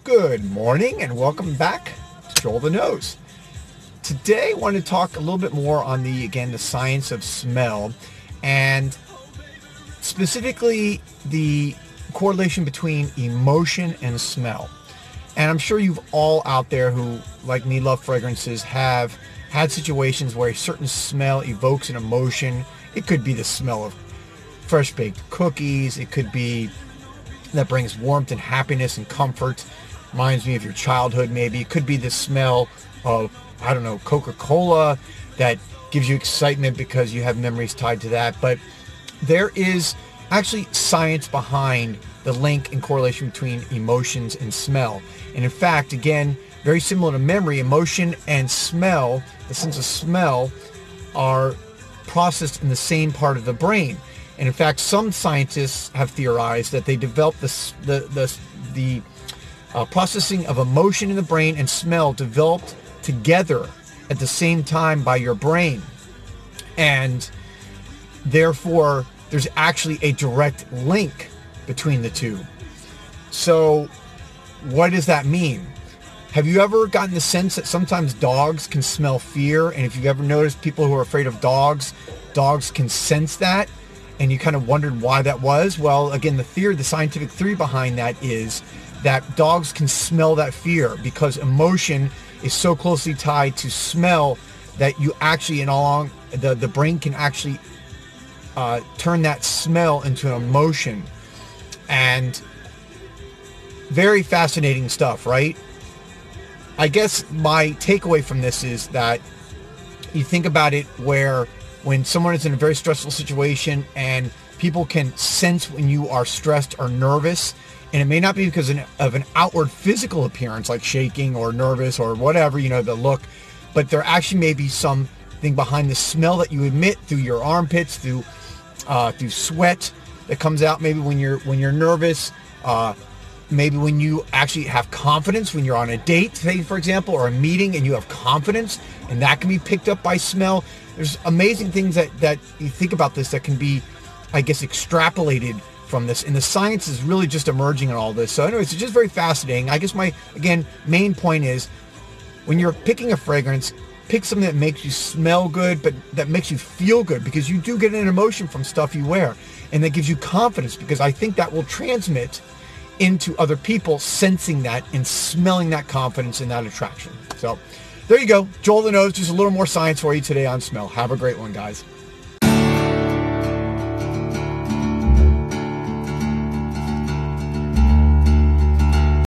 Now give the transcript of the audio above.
Good morning and welcome back to Joel the Nose. Today I want to talk a little bit more on the science of smell and specifically the correlation between emotion and smell. And I'm sure you've all out there who, like me, love fragrances, have had situations where a certain smell evokes an emotion. It could be the smell of fresh baked cookies. It could be that brings warmth and happiness and comfort. Reminds me of your childhood maybe. It could be the smell of, I don't know, Coca-Cola that gives you excitement because you have memories tied to that. But there is actually science behind the link and correlation between emotions and smell. And in fact, again, very similar to memory, emotion and smell, the sense of smell, are processed in the same part of the brain. And in fact, some scientists have theorized that they developed the processing of emotion in the brain and smell developed together at the same time by your brain. And therefore, there's actually a direct link between the two. So what does that mean? Have you ever gotten the sense that sometimes dogs can smell fear? And if you've ever noticed people who are afraid of dogs can sense that, and you kind of wondered why that was? Well, again, the scientific theory behind that is that dogs can smell that fear because emotion is so closely tied to smell that you actually, the brain can actually turn that smell into an emotion. And very fascinating stuff, right? I guess my takeaway from this is that you think about it where when someone is in a very stressful situation and people can sense when you are stressed or nervous, and it may not be because of an outward physical appearance like shaking or nervous or whatever, the look, but there actually may be something behind the smell that you emit through your armpits, through sweat that comes out maybe when you're nervous, maybe when you actually have confidence, when you're on a date, say, for example, or a meeting and you have confidence, and that can be picked up by smell. There's amazing things that you think about this that can be, I guess, extrapolated from this. And the science is really just emerging in all this. So anyways, it's just very fascinating. I guess my, main point is when you're picking a fragrance, pick something that makes you smell good, but that makes you feel good, because you do get an emotion from stuff you wear. And that gives you confidence, because I think that will transmit into other people sensing that and smelling that confidence and that attraction. So there you go. Joel the Nose, just a little more science for you today on smell. Have a great one, guys.